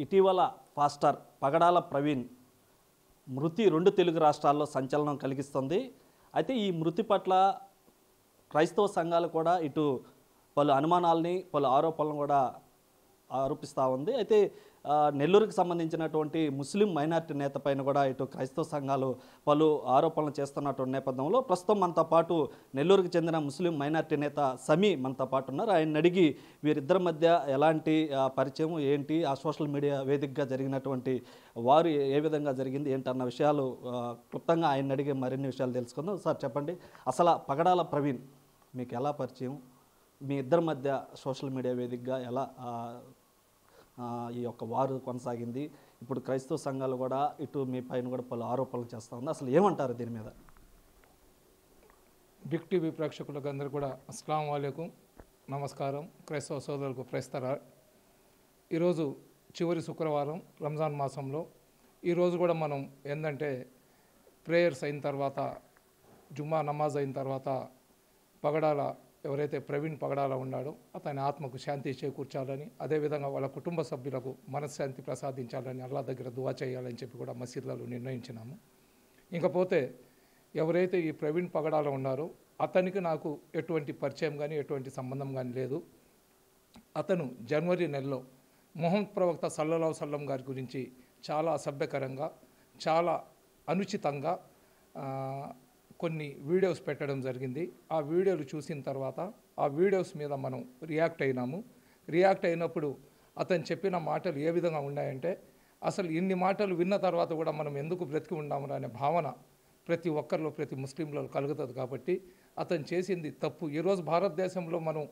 ఇటీవల పాస్టర్ పగడాల ప్రవీణ్ మృతి 2 తెలుగు రాష్ట్రాల్లో సంచలనం కలిగిస్తుంది. అయితే ఈ మృతి పట్ల క్రైస్తవ సంఘాలు కూడా ఇటు పలు అనుమానాల్ని, పలు ఆరోపణలను కూడా ఆరోపిస్తూ ఉంది. అయితే నెల్లూరుకి సంబంధించినటువంటి ముస్లిం మైనారిటీ నేత పైన కూడా ఇటు క్రైస్తవ సంఘాలు పలు ఆరోపణలు చేస్తున్నటువంటి నేపథ్యంలో ప్రస్తుతం మనతో పాటు నెల్లూరుకి చెందిన ముస్లిం మైనారిటీ నేత సమీ మనతో పాటు ఉన్నారు. ఆయన అడిగి వీరిద్దరి మధ్య ఎలాంటి పరిచయం ఏంటి, ఆ సోషల్ మీడియా వేదికగా జరిగినటువంటి వారు ఏ విధంగా జరిగింది ఏంటన్న విషయాలు క్లుప్తంగా ఆయన అడిగి మరిన్ని విషయాలు తెలుసుకుందాం. సార్ చెప్పండి, అసలు పగడాల ప్రవీణ్ మీకు ఎలా పరిచయం, మీ ఇద్దరి మధ్య సోషల్ మీడియా వేదికగా ఎలా ఈ యొక్క వారు కొనసాగింది, ఇప్పుడు క్రైస్తవ సంఘాలు కూడా ఇటు మీ పైన కూడా పలు ఆరోపణలు చేస్తూ ఉంది, అసలు ఏమంటారు దీని మీద? బిగ్ టీవీ ప్రేక్షకులకు అందరూ కూడా అస్సలాము అలైకుం, నమస్కారం. క్రైస్తవ సోదరులకు ప్రైస్తరా. ఈరోజు చివరి శుక్రవారం రంజాన్ మాసంలో ఈరోజు కూడా మనం ఏంటంటే ప్రేయర్స్ అయిన తర్వాత, జుమ్మా నమాజ్ అయిన తర్వాత పగడాల ఎవరైతే ప్రవీణ్ పగడాల ఉన్నాడో అతని ఆత్మకు శాంతి చేకూర్చాలని, అదేవిధంగా వాళ్ళ కుటుంబ సభ్యులకు మనశ్శాంతి ప్రసాదించాలని అల్లా దగ్గర దువా చేయాలని చెప్పి కూడా మసీదులలో నిర్ణయించినాము. ఇంకపోతే ఎవరైతే ఈ ప్రవీణ్ పగడాల ఉన్నారో అతనికి నాకు ఎటువంటి పరిచయం కానీ ఎటువంటి సంబంధం కానీ లేదు. అతను జనవరి నెలలో మొహమ్మద్ ప్రవక్త సల్లల్లాహు అలైహి వసల్లం గారి గురించి చాలా అసభ్యకరంగా, చాలా అనుచితంగా కొన్ని వీడియోస్ పెట్టడం జరిగింది. ఆ వీడియోలు చూసిన తర్వాత ఆ వీడియోస్ మీద మనం రియాక్ట్ అయినాము. రియాక్ట్ అయినప్పుడు అతను చెప్పిన మాటలు ఏ విధంగా ఉన్నాయంటే, అసలు ఇన్ని మాటలు విన్న తర్వాత కూడా మనం ఎందుకు బ్రతికి ఉన్నాము అనే భావన ప్రతి ఒక్కరిలో, ప్రతి ముస్లింలో కలుగుతుంది. కాబట్టి అతను చేసింది తప్పు. ఈరోజు భారతదేశంలో మనం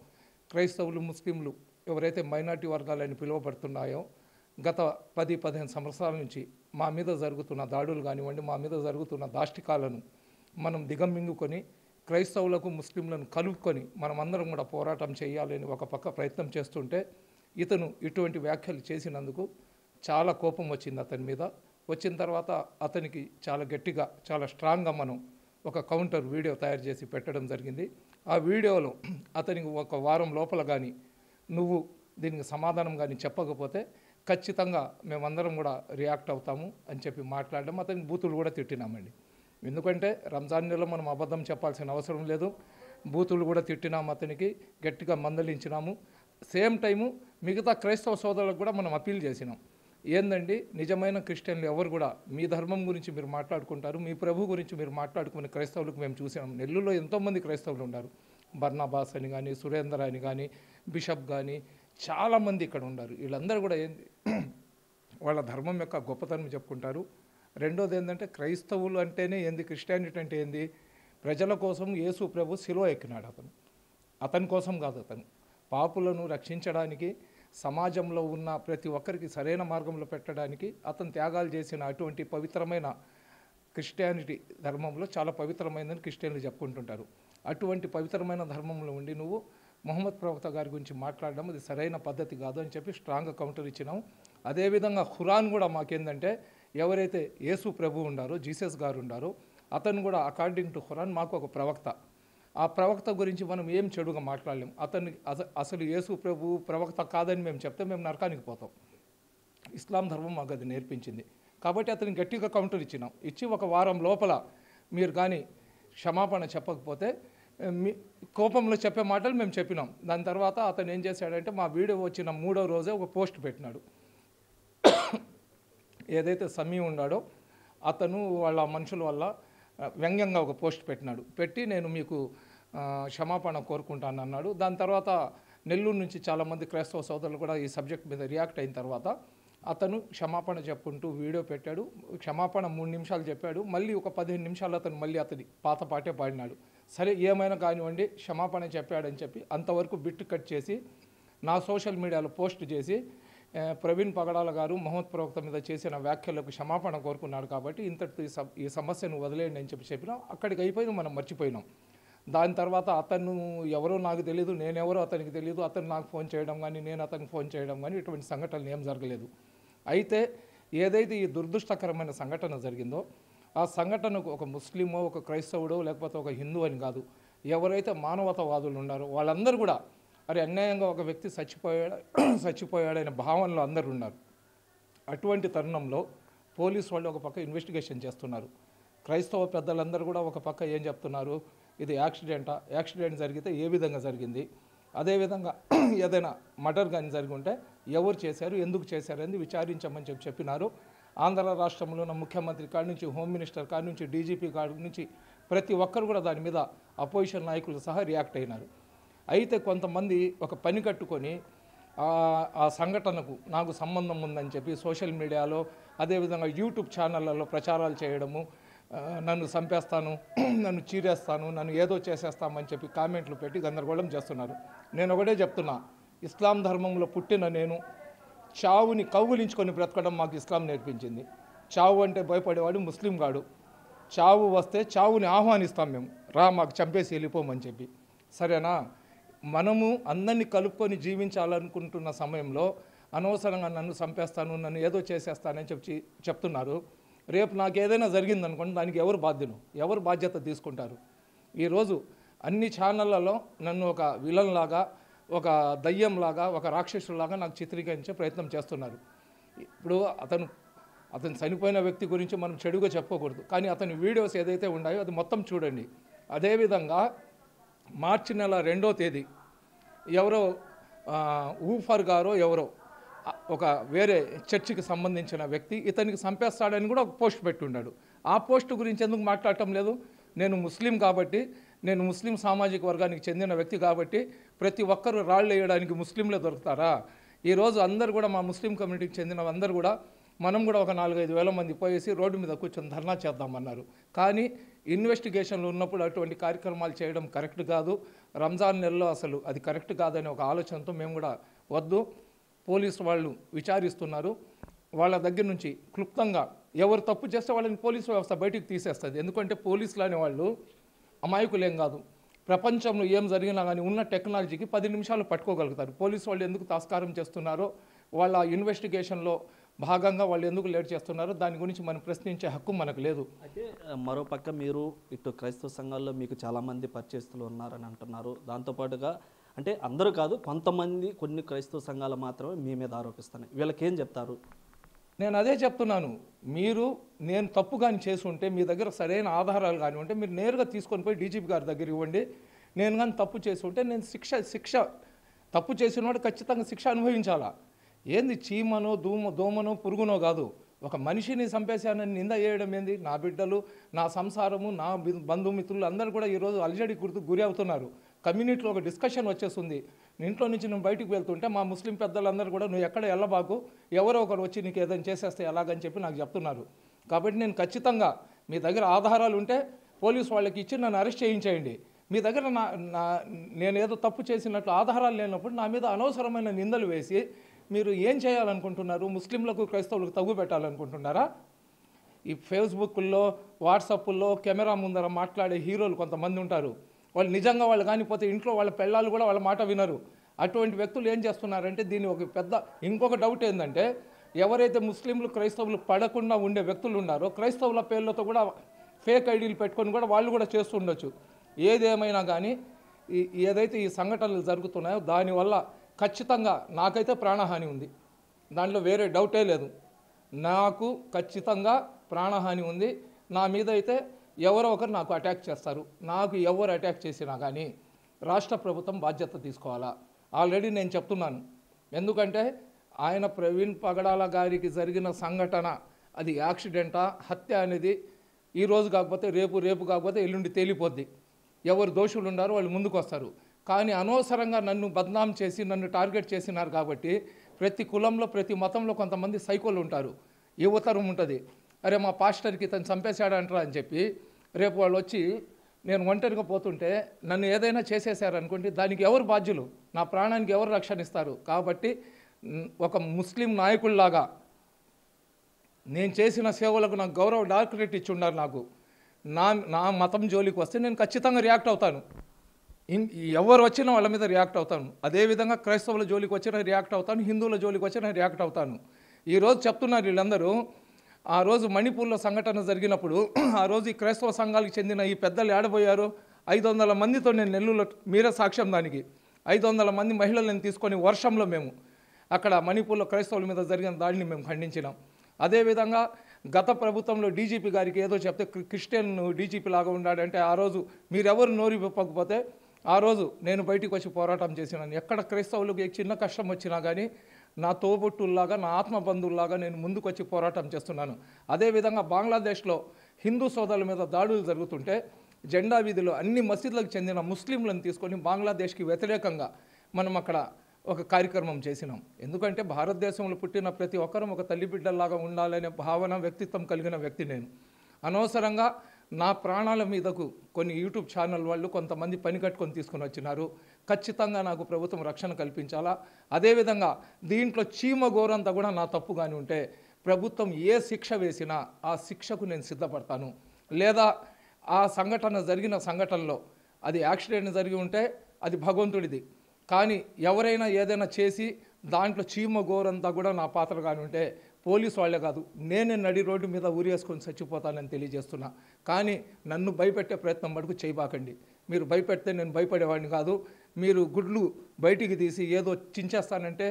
క్రైస్తవులు, ముస్లింలు ఎవరైతే మైనార్టీ వర్గాలని పిలువబడుతున్నాయో గత 10-15 సంవత్సరాల నుంచి మా మీద జరుగుతున్న దాడులు కానివ్వండి, మా మీద జరుగుతున్న దాష్టికాలను మనం దిగమింగుకొని క్రైస్తవులకు, ముస్లింలను కలుపుకొని మనమందరం కూడా పోరాటం చేయాలని ఒక పక్క ప్రయత్నం చేస్తుంటే ఇతను ఇటువంటి వ్యాఖ్యలు చేసినందుకు చాలా కోపం వచ్చింది అతని మీద. వచ్చిన తర్వాత అతనికి చాలా గట్టిగా, చాలా స్ట్రాంగ్గా మనం ఒక కౌంటర్ వీడియో తయారు చేసి పెట్టడం జరిగింది. ఆ వీడియోలో అతనికి ఒక వారం లోపల కానీ నువ్వు దీనికి సమాధానం కానీ చెప్పకపోతే ఖచ్చితంగా మేమందరం కూడా రియాక్ట్ అవుతాము అని చెప్పి మాట్లాడడం, అతనికి బూతులు కూడా తిట్టినామండి. ఎందుకంటే రంజాన్ నెలలో మనం అబద్ధం చెప్పాల్సిన అవసరం లేదు. బూతులు కూడా తిట్టినాము, అతనికి గట్టిగా మందలించినాము. సేమ్ టైము మిగతా క్రైస్తవ సోదరులకు కూడా మనం అప్పీల్ చేసినాం. ఏందండి, నిజమైన క్రిస్టియన్లు ఎవరు కూడా మీ ధర్మం గురించి మీరు మాట్లాడుకుంటారు, మీ ప్రభు గురించి మీరు మాట్లాడుకునే క్రైస్తవులకు మేము చూసినాం. నెల్లూరులో ఎంతోమంది క్రైస్తవులు ఉన్నారు. బర్నాబాస్ అని కానీ, సురేందర్ అని కానీ, బిషప్ కానీ చాలామంది ఇక్కడ ఉన్నారు. వీళ్ళందరూ కూడా ఏంది వాళ్ళ ధర్మం యొక్క గొప్పతనం చెప్పుకుంటారు. రెండోది ఏంటంటే క్రైస్తవులు అంటేనే ఏంది, క్రిస్టియానిటీ అంటే ఏంది, ప్రజల కోసం యేసు ప్రభు శిలువ ఎక్కినాడు. అతని కోసం కాదు, అతను పాపులను రక్షించడానికి, సమాజంలో ఉన్న ప్రతి ఒక్కరికి సరైన మార్గంలో పెట్టడానికి అతను త్యాగాలు చేసిన అటువంటి పవిత్రమైన క్రిస్టియానిటీ ధర్మంలో చాలా పవిత్రమైనదని క్రిస్టియన్లు చెప్పుకుంటుంటారు. అటువంటి పవిత్రమైన ధర్మంలో ఉండి నువ్వు మొహమ్మద్ ప్రవక్త గారి గురించి మాట్లాడడం అది సరైన పద్ధతి కాదు అని చెప్పి స్ట్రాంగ్గా కౌంటర్ ఇచ్చినాం. అదేవిధంగా ఖురాన్ కూడా మాకేందంటే ఎవరైతే యేసు ప్రభు ఉండారో, జీసస్ గారు ఉండారో అతను కూడా అకార్డింగ్ టు ఖురాన్ మాకు ఒక ప్రవక్త. ఆ ప్రవక్త గురించి మనం ఏం చెడుగా మాట్లాడలేం. అతన్ని అసలు యేసు ప్రభు ప్రవక్త కాదని మేము చెప్తే మేము నరకానికి పోతాం. ఇస్లాం ధర్మం మాకు అది నేర్పించింది. కాబట్టి అతనికి గట్టిగా కౌంటర్ ఇచ్చినాం. ఇచ్చి ఒక వారం లోపల మీరు కానీ క్షమాపణ చెప్పకపోతే మీ కోపంలో చెప్పే మాటలు మేము చెప్పినాం. దాని తర్వాత అతను ఏం చేశాడంటే మా వీడియో వచ్చిన 3వ రోజే ఒక పోస్ట్ పెట్టినాడు. ఏదైతే సమీ ఉన్నాడో అతను వాళ్ళ మనుషుల వల్ల వ్యంగ్యంగా ఒక పోస్ట్ పెట్టినాడు. పెట్టి నేను మీకు క్షమాపణ కోరుకుంటాను అన్నాడు. దాని తర్వాత నెల్లూరు నుంచి చాలామంది క్రైస్తవ సోదరులు కూడా ఈ సబ్జెక్ట్ మీద రియాక్ట్ అయిన తర్వాత అతను క్షమాపణ చెప్పుకుంటూ వీడియో పెట్టాడు. క్షమాపణ 3 నిమిషాలు చెప్పాడు. మళ్ళీ ఒక 15 నిమిషాలు అతను మళ్ళీ అతని పాత పాటే పాడినాడు. సరే ఏమైనా కానివ్వండి, క్షమాపణ చెప్పాడని చెప్పి అంతవరకు బిట్ కట్ చేసి నా సోషల్ మీడియాలో పోస్ట్ చేసి ప్రవీణ్ పగడాల గారు మొహమ్మద్ ప్రవక్త మీద చేసిన వ్యాఖ్యలకు క్షమాపణ కోరుకున్నాడు కాబట్టి ఇంతటి ఈ సమస్యను వదిలేయండి అని చెప్పినా అక్కడికి అయిపోయినా మనం మర్చిపోయినాం. దాని తర్వాత అతను ఎవరో నాకు తెలియదు, నేనెవరో అతనికి తెలియదు, అతను నాకు ఫోన్ చేయడం కానీ నేను అతనికి ఫోన్ చేయడం కానీ ఇటువంటి సంఘటనలు ఏం జరగలేదు. అయితే ఏదైతే ఈ దురదృష్టకరమైన సంఘటన జరిగిందో ఆ సంఘటనకు ఒక ముస్లిమో, ఒక క్రైస్తవుడో, లేకపోతే ఒక హిందూ అని కాదు, ఎవరైతే మానవతావాదులు ఉన్నారో వాళ్ళందరూ కూడా అరే అన్యాయంగా ఒక వ్యక్తి చచ్చిపోయాడనే భావనలో అందరూ ఉన్నారు. అటువంటి తరుణంలో పోలీసు వాళ్ళు ఒక పక్క ఇన్వెస్టిగేషన్ చేస్తున్నారు. క్రైస్తవ పెద్దలందరూ కూడా ఒక పక్క ఏం చెప్తున్నారు, ఇది యాక్సిడెంట్ జరిగితే ఏ విధంగా జరిగింది, అదేవిధంగా ఏదైనా మర్డర్ కానీ జరిగి ఉంటే ఎవరు చేశారు, ఎందుకు చేశారు అనేది విచారించమని చెప్పినారు. ఆంధ్ర రాష్ట్రంలో ఉన్న ముఖ్యమంత్రి కాడి నుంచి, హోమ్ మినిస్టర్ కాడి నుంచి, డీజీపీ కాడి నుంచి ప్రతి ఒక్కరు కూడా దాని మీద అపోజిషన్ నాయకులు సహా రియాక్ట్ అయినారు. అయితే కొంతమంది ఒక పని కట్టుకొని ఆ సంఘటనకు నాకు సంబంధం ఉందని చెప్పి సోషల్ మీడియాలో, అదేవిధంగా యూట్యూబ్ ఛానళ్ళలో ప్రచారాలు చేయడము, నన్ను చంపేస్తాను, నన్ను చీరేస్తాను, నన్ను ఏదో చేసేస్తామని చెప్పి కామెంట్లు పెట్టి గందరగోళం చేస్తున్నారు. నేను ఒకటే చెప్తున్నా, ఇస్లాం ధర్మంలో పుట్టిన నేను చావుని కౌగులించుకొని బ్రతకడం మాకు ఇస్లాం నేర్పించింది. చావు అంటే భయపడేవాడు ముస్లిం కాడు. చావు వస్తే చావుని ఆహ్వానిస్తాం మేము, రా మాకు చంపేసి వెళ్ళిపోమని చెప్పి. సరేనా? మనము అందరినీ కలుపుకొని జీవించాలనుకుంటున్న సమయంలో అనవసరంగా నన్ను చంపేస్తాను, నన్ను ఏదో చేసేస్తానని చెప్తున్నారు. రేపు నాకు ఏదైనా జరిగిందనుకోండి, దానికి ఎవరు బాధ్యత తీసుకుంటారు? ఈరోజు అన్ని ఛానళ్ళలో నన్ను ఒక విలన్ లాగా, ఒక దయ్యంలాగా, ఒక రాక్షసులాగా నాకు చిత్రీకరించే ప్రయత్నం చేస్తున్నారు. ఇప్పుడు అతను చనిపోయిన వ్యక్తి గురించి మనం చెడుగా చెప్పకూడదు, కానీ అతని వీడియోస్ ఏదైతే ఉన్నాయో అది మొత్తం చూడండి. అదేవిధంగా మార్చి నెల 2వ తేదీ ఎవరో ఊఫర్ గారో ఎవరో ఒక వేరే చర్చికి సంబంధించిన వ్యక్తి ఇతనికి చంపేస్తాడని కూడా ఒక పోస్ట్ పెట్టున్నాడు. ఆ పోస్ట్ గురించి ఎందుకు మాట్లాడటం లేదు? నేను ముస్లిం కాబట్టి, నేను ముస్లిం సామాజిక వర్గానికి చెందిన వ్యక్తి కాబట్టి ప్రతి ఒక్కరు రాళ్ళు వేయడానికి ముస్లింలే దొరుకుతారా? ఈరోజు అందరూ కూడా మా ముస్లిం కమ్యూనిటీకి చెందిన అందరూ కూడా మనం కూడా ఒక 4-5 వేల మంది పోయేసి రోడ్డు మీద కూర్చొని ధర్నా చేద్దామన్నారు. కానీ ఇన్వెస్టిగేషన్లు ఉన్నప్పుడు అటువంటి కార్యక్రమాలు చేయడం కరెక్ట్ కాదు. రంజాన్ నెలలో అసలు అది కరెక్ట్ కాదనే ఒక ఆలోచనతో మేము కూడా వద్దు, పోలీసు వాళ్ళు విచారిస్తున్నారు, వాళ్ళ దగ్గర నుంచి క్లుప్తంగా ఎవరు తప్పు చేస్తే వాళ్ళని పోలీసు వ్యవస్థ బయటికి తీసేస్తుంది. ఎందుకంటే పోలీసులు అనేవాళ్ళు అమాయకులేం కాదు. ప్రపంచంలో ఏం జరిగినా కానీ ఉన్న టెక్నాలజీకి 10 నిమిషాలు పట్టుకోగలుగుతారు. పోలీసు వాళ్ళు ఎందుకు తాస్కారం చేస్తున్నారో, వాళ్ళ ఇన్వెస్టిగేషన్లో భాగంగా వాళ్ళు ఎందుకు లేట్ చేస్తున్నారో దాని గురించి మనం ప్రశ్నించే హక్కు మనకు లేదు. అయితే మరోపక్క మీరు ఇటు క్రైస్తవ సంఘాల్లో మీకు చాలామంది పరిచయస్తులు ఉన్నారని అంటున్నారు. దాంతోపాటుగా అంటే అందరూ కాదు, కొంతమంది కొన్ని క్రైస్తవ సంఘాలు మాత్రమే మీ మీద ఆరోపిస్తున్నాయి. వీళ్ళకేం చెప్తారు? నేను అదే చెప్తున్నాను, నేను తప్పు కానీ చేసి ఉంటే మీ దగ్గర సరైన ఆధారాలు కానీ ఉంటే మీరు నేరుగా తీసుకొని పోయి డీజీపీ గారి దగ్గర ఇవ్వండి. నేను కానీ తప్పు చేసి ఉంటే నేను శిక్ష తప్పు చేసిన వాడు ఖచ్చితంగా శిక్ష అనుభవించాలా. ఏంది చీమనో దోమనో పురుగునో కాదు, ఒక మనిషిని చంపేశానని నింద చేయడం ఏంది? నా బిడ్డలు, నా సంసారము, నా బంధుమిత్రులు అందరూ కూడా ఈరోజు అలజడి గురి అవుతున్నారు. కమ్యూనిటీలో ఒక డిస్కషన్ వచ్చేస్తుంది. ఇంట్లో నుంచి నేను బయటికి వెళ్తుంటే మా ముస్లిం పెద్దలందరూ కూడా నువ్వు ఎక్కడ వెళ్ళబాకు, ఎవరో ఒకరు వచ్చి నీకు ఏదైనా చేసేస్తే ఎలాగని చెప్పి నాకు చెప్తున్నారు. కాబట్టి నేను ఖచ్చితంగా మీ దగ్గర ఆధారాలు ఉంటే పోలీసు వాళ్ళకి ఇచ్చి నన్ను అరెస్ట్ చేయించేయండి. మీ దగ్గర నేను ఏదో తప్పు చేసినట్లు ఆధారాలు లేనప్పుడు నా మీద అనవసరమైన నిందలు వేసి మీరు ఏం చేయాలనుకుంటున్నారు? ముస్లింలకు క్రైస్తవులకు తగ్గు పెట్టాలనుకుంటున్నారా? ఈ ఫేస్బుక్లో, వాట్సాప్లో కెమెరా ముందర మాట్లాడే హీరోలు కొంతమంది ఉంటారు. వాళ్ళు నిజంగా వాళ్ళు కానిపోతే ఇంట్లో వాళ్ళ పెళ్ళాలు కూడా వాళ్ళ మాట వినరు. అటువంటి వ్యక్తులు ఏం చేస్తున్నారంటే దీని ఒక పెద్ద ఇంకొక డౌట్ ఏంటంటే, ఎవరైతే ముస్లింలు క్రైస్తవులు పడకుండా ఉండే వ్యక్తులు ఉన్నారో క్రైస్తవుల పేర్లతో కూడా ఫేక్ ఐడీలు పెట్టుకొని కూడా వాళ్ళు కూడా చేస్తూ ఉండొచ్చు. ఏదేమైనా కానీ ఏదైతే ఈ సంఘటనలు జరుగుతున్నాయో దానివల్ల ఖచ్చితంగా నాకైతే ప్రాణహాని ఉంది, దాంట్లో వేరే డౌటే లేదు. నాకు ఖచ్చితంగా ప్రాణహాని ఉంది. నా మీద అయితే ఎవరో ఒకరు నాకు అటాక్ చేస్తారు. నాకు ఎవరు అటాక్ చేసినా కానీ రాష్ట్ర ప్రభుత్వం బాధ్యత తీసుకోవాలా. ఆల్రెడీ నేను చెప్తున్నాను, ఎందుకంటే ఆయన ప్రవీణ్ పగడాల గారికి జరిగిన సంఘటన అది యాక్సిడెంటా, హత్య అనేది ఈరోజు కాకపోతే రేపు కాకపోతే ఎల్లుండి తేలిపోద్ది. ఎవరు దోషులు ఉన్నారో వాళ్ళు ముందుకు వస్తారు. కానీ అనవసరంగా నన్ను బద్నాం చేసి నన్ను టార్గెట్ చేసినారు కాబట్టి ప్రతి కులంలో, ప్రతి మతంలో కొంతమంది సైకోలు ఉంటారు. యువతరం ఉంటుంది, అరే మా పాస్టర్కి తను చంపేశాడంటారా అని చెప్పి రేపు వాళ్ళు వచ్చి నేను ఒంటరిగా పోతుంటే నన్ను ఏదైనా చేసేసారనుకోండి, దానికి ఎవరు బాధ్యులు? నా ప్రాణానికి ఎవరు రక్షణ ఇస్తారు? కాబట్టి ఒక ముస్లిం నాయకుల్లాగా నేను చేసిన సేవలకు నాకు గౌరవ డాక్టరేట్ ఇచ్చి ఉన్నారు. నాకు నా మతం జోలికి వస్తే నేను ఖచ్చితంగా రియాక్ట్ అవుతాను. ఎవరు వచ్చినా వాళ్ళ మీద రియాక్ట్ అవుతాను. అదేవిధంగా క్రైస్తవుల జోలికి వచ్చినా రియాక్ట్ అవుతాను, హిందువుల జోలికి వచ్చినా రియాక్ట్ అవుతాను. ఈరోజు చెప్తున్నారు వీళ్ళందరూ, ఆ రోజు మణిపూర్లో సంఘటన జరిగినప్పుడు ఆ రోజు ఈ క్రైస్తవ సంఘాలకు చెందిన ఈ పెద్దలు ఏడబోయారు. 500 మందితో నేను నెల్లూరులో, మీరే సాక్ష్యం దానికి, 500 మంది మహిళలను తీసుకొని వర్షంలో మేము అక్కడ మణిపూర్లో క్రైస్తవుల మీద జరిగిన దాడిని మేము ఖండించినాం. అదేవిధంగా గత ప్రభుత్వంలో డీజీపీ గారికి ఏదో చెప్తే క్రిస్టియన్ డీజీపీ లాగా ఉన్నాడంటే ఆ రోజు మీరెవరు నోరు విప్పకపోతే ఆ రోజు నేను బయటికి వచ్చి పోరాటం చేసినాను. ఎక్కడ క్రైస్తవులకు చిన్న కష్టం వచ్చినా కానీ నా తోబుట్టుల్లాగా నా ఆత్మబంధువుల్లాగా నేను ముందుకు వచ్చి పోరాటం చేస్తున్నాను. అదేవిధంగా బంగ్లాదేశ్లో హిందూ సోదరుల మీద దాడులు జరుగుతుంటే జెండా వీధిలో అన్ని మసీదులకు చెందిన ముస్లింలను తీసుకొని బంగ్లాదేశ్కి వ్యతిరేకంగా మనం అక్కడ ఒక కార్యక్రమం చేసినాం. ఎందుకంటే భారతదేశంలో పుట్టిన ప్రతి ఒక్కరం ఒక తల్లి బిడ్డల్లాగా ఉండాలనే భావన వ్యక్తిత్వం కలిగిన వ్యక్తి నేను. అనవసరంగా నా ప్రాణాల మీదకు కొన్ని యూట్యూబ్ ఛానల్ వాళ్ళు కొంతమంది పని కట్టుకొని తీసుకొని వచ్చినారు. ఖచ్చితంగా నాకు ప్రభుత్వం రక్షణ కల్పించాలా. అదేవిధంగా దీంట్లో చీమ గోరంతా కూడా నా తప్పు కానీ ఉంటే ప్రభుత్వం ఏ శిక్ష వేసినా ఆ శిక్షకు నేను సిద్ధపడతాను. లేదా ఆ జరిగిన సంఘటనలో అది యాక్సిడెంట్ జరిగి ఉంటే అది భగవంతుడిది, కానీ ఎవరైనా ఏదైనా చేసి దాంట్లో చీమ గోరంతా కూడా నా పాత్ర కానీ ఉంటే పోలీసు వాళ్ళే కాదు నేనే నడి రోడ్డు మీద ఊరేసుకొని చచ్చిపోతానని తెలియజేస్తున్నా. కానీ నన్ను భయపెట్టే ప్రయత్నం మటుకు చేయబాకండి. మీరు భయపెడితే నేను భయపడేవాడిని కాదు. మీరు గుడ్లు బయటికి తీసి ఏదో చించేస్తానంటే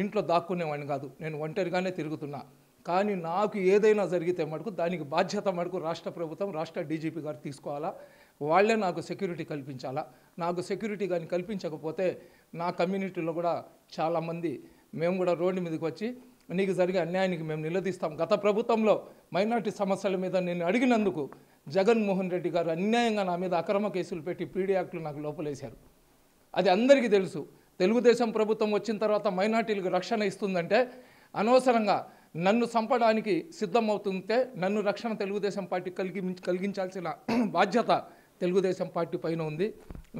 ఇంట్లో దాక్కునేవాడిని కాదు. నేను ఒంటరిగానే తిరుగుతున్నా. కానీ నాకు ఏదైనా జరిగితే మటుకు దానికి బాధ్యత మటుకు రాష్ట్ర ప్రభుత్వం, రాష్ట్ర డీజీపీ గారు తీసుకోవాలా. వాళ్ళే నాకు సెక్యూరిటీ కల్పించాలా. నాకు సెక్యూరిటీ కానీ కల్పించకపోతే నా కమ్యూనిటీలో కూడా చాలామంది మేము కూడా రోడ్డు మీదకి వచ్చి నీకు జరిగే అన్యాయానికి మేము నిలదీస్తాం. గత ప్రభుత్వంలో మైనార్టీ సమస్యల మీద నేను అడిగినందుకు జగన్మోహన్ రెడ్డి గారు అన్యాయంగా నా మీద అక్రమ కేసులు పెట్టి పీడీ యాక్టులు నాకు లోపలేశారు. అది అందరికీ తెలుసు. తెలుగుదేశం ప్రభుత్వం వచ్చిన తర్వాత మైనార్టీలకు రక్షణ ఇస్తుందంటే అనవసరంగా నన్ను చంపడానికి సిద్ధమవుతుంటే నన్ను రక్షణ తెలుగుదేశం పార్టీ కలిగించాల్సిన బాధ్యత తెలుగుదేశం పార్టీ పైన ఉంది.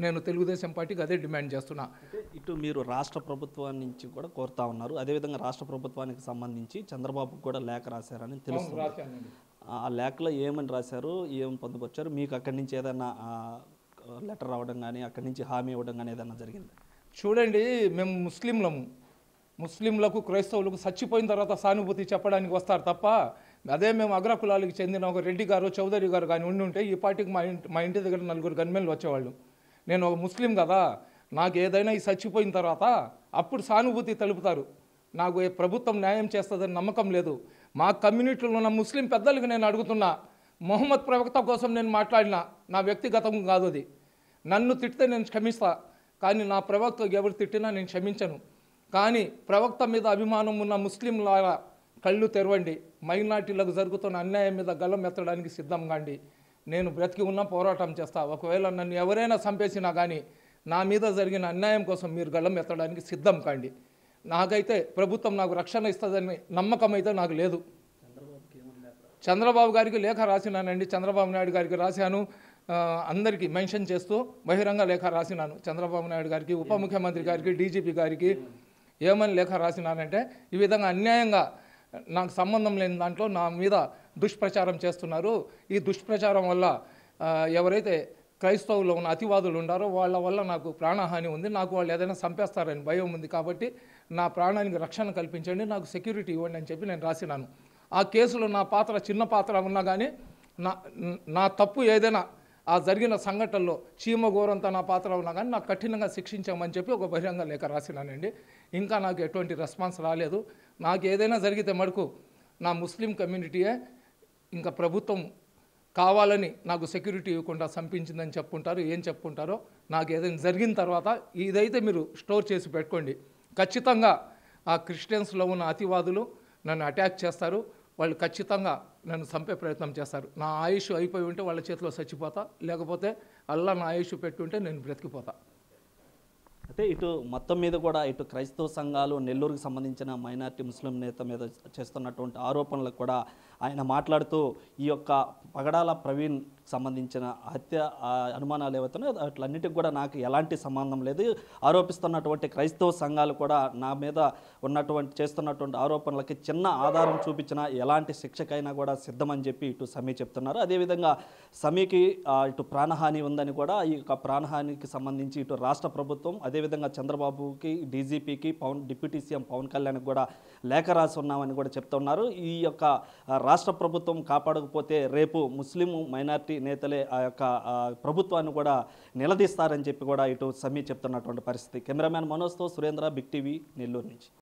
నేను తెలుగుదేశం పార్టీకి అదే డిమాండ్ చేస్తున్నా. ఇటు మీరు రాష్ట్ర ప్రభుత్వాన్ని నుంచి కూడా కోరుతా ఉన్నారు. అదేవిధంగా రాష్ట్ర ప్రభుత్వానికి సంబంధించి చంద్రబాబుకు కూడా లేఖ రాశారని తెలుస్తుంది. ఆ లేఖలో ఏమని రాశారు, ఏం పొందుపరిచారు? మీకు అక్కడి నుంచి ఏదైనా లెటర్ రావడం కానీ అక్కడి నుంచి హామీ ఇవ్వడం కానీ ఏదైనా జరిగింది? చూడండి, మేము ముస్లింలకు క్రైస్తవులకు చచ్చిపోయిన తర్వాత సానుభూతి చెప్పడానికి వస్తారు తప్ప అదే మేము అగ్రకులాలకు చెందిన ఒక రెడ్డి గారు, చౌదరి గారు కానీ ఉండి ఈ పార్టీకి మా ఇంటి దగ్గర 4 గన్మెన్లు వచ్చేవాళ్ళు. నేను ఒక ముస్లిం కదా, నాకు ఏదైనా ఈ చచ్చిపోయిన తర్వాత అప్పుడు సానుభూతి తెలుపుతారు. నాకు ప్రభుత్వం న్యాయం చేస్తుందని నమ్మకం లేదు. మా కమ్యూనిటీలో ఉన్న ముస్లిం పెద్దలకు నేను అడుగుతున్నా, మొహమ్మద్ ప్రవక్త కోసం నేను మాట్లాడినా, నా వ్యక్తిగతం కాదు అది. నన్ను తిడితే నేను క్షమిస్తా, కానీ నా ప్రవక్త ఎవరు తిట్టినా నేను క్షమించను. కానీ ప్రవక్త మీద అభిమానం ఉన్న ముస్లింల కళ్ళు తెరవండి. మైనార్టీలకు జరుగుతున్న అన్యాయం మీద గలం ఎత్తడానికి సిద్ధం కాండి. నేను బ్రతికి ఉన్న పోరాటం చేస్తా. ఒకవేళ నన్ను ఎవరైనా చంపేసినా కానీ నా మీద జరిగిన అన్యాయం కోసం మీరు గలం ఎత్తడానికి సిద్ధం కాండి. నాకైతే ప్రభుత్వం నాకు రక్షణ ఇస్తుందని నమ్మకం అయితే నాకు లేదు. చంద్రబాబు గారికి లేఖ రాసినానండి. చంద్రబాబు నాయుడు గారికి రాశాను. అందరికీ మెన్షన్ చేస్తూ బహిరంగ లేఖ రాసినాను. చంద్రబాబు నాయుడు గారికి, ఉప ముఖ్యమంత్రి గారికి, డీజీపీ గారికి ఏమని లేఖ రాసినానంటే ఈ విధంగా అన్యాయంగా నాకు సంబంధం లేని దాంట్లో నా మీద దుష్ప్రచారం చేస్తున్నారు. ఈ దుష్ప్రచారం వల్ల ఎవరైతే క్రైస్తవులు ఉన్న అతివాదులు ఉన్నారో వాళ్ళ వల్ల నాకు ప్రాణహాని ఉంది. నాకు వాళ్ళు ఏదైనా చంపేస్తారని భయం ఉంది. కాబట్టి నా ప్రాణానికి రక్షణ కల్పించండి, నాకు సెక్యూరిటీ ఇవ్వండి అని చెప్పి నేను రాసినాను. ఆ కేసులో నా పాత్ర చిన్న పాత్ర ఉన్నా కానీ నా తప్పు ఏదైనా ఆ జరిగిన సంఘటనలో చీమ గోరంతా నా పాత్ర ఉన్నా కానీ నాకు కఠినంగా శిక్షించామని చెప్పి ఒక బహిరంగ లేఖ రాసినానండి. ఇంకా నాకు ఎటువంటి రెస్పాన్స్ రాలేదు. నాకు ఏదైనా జరిగితే మటుకు నా ముస్లిం కమ్యూనిటీయే ఇంకా ప్రభుత్వం కావాలని నాకు సెక్యూరిటీ ఇవ్వకుండా చంపించిందని చెప్పుకుంటారు. ఏం చెప్పుకుంటారో నాకు ఏదైనా జరిగిన తర్వాత ఇదైతే మీరు స్టోర్ చేసి పెట్టుకోండి. ఖచ్చితంగా ఆ క్రిస్టియన్స్లో ఉన్న అతివాదులు నన్ను అటాక్ చేస్తారు. వాళ్ళు ఖచ్చితంగా నన్ను చంపే ప్రయత్నం చేస్తారు. నా ఆయుష్ అయిపోయి ఉంటే వాళ్ళ చేతిలో చచ్చిపోతా, లేకపోతే అల్లా నా ఆయుష్ పెట్టుంటే నేను బ్రతికిపోతా. అయితే ఇటు మొత్తం మీద కూడా ఇటు క్రైస్తవ సంఘాలు నెల్లూరుకు సంబంధించిన మైనార్టీ ముస్లిం నేత మీద చేస్తున్నటువంటి ఆరోపణలకు కూడా ఆయన మాట్లాడుతూ ఈ యొక్క పగడాల ప్రవీణ్ సంబంధించిన హత్య అనుమానాలు ఏవైతున్నాయో అట్లన్నిటికి కూడా నాకు ఎలాంటి సంబంధం లేదు, ఆరోపిస్తున్నటువంటి క్రైస్తవ సంఘాలు కూడా నా మీద చేస్తున్నటువంటి ఆరోపణలకి చిన్న ఆధారం చూపించిన ఎలాంటి శిక్షకైనా కూడా సిద్ధమని చెప్పి ఇటు సమీ చెప్తున్నారు. అదేవిధంగా సమీకి ఇటు ప్రాణహాని ఉందని కూడా ఈ యొక్క ప్రాణహానికి సంబంధించి ఇటు రాష్ట్ర ప్రభుత్వం అదేవిధంగా చంద్రబాబుకి, డీజీపీకి, డిప్యూటీ సీఎం పవన్ కళ్యాణ్కి కూడా లేఖ రాసి ఉన్నామని కూడా చెప్తున్నారు. ఈ యొక్క రాష్ట్ర ప్రభుత్వం కాపాడకపోతే రేపు ముస్లిం మైనార్టీ నేతలే ఆ యొక్క ప్రభుత్వాన్ని కూడా నిలదీస్తారని చెప్పి కూడా ఇటు సమీ చెప్తున్నటువంటి పరిస్థితి. కెమెరామ్యాన్ మనోజ్తో సురేంద్ర, బిగ్ టీవీ, నెల్లూరు నుంచి.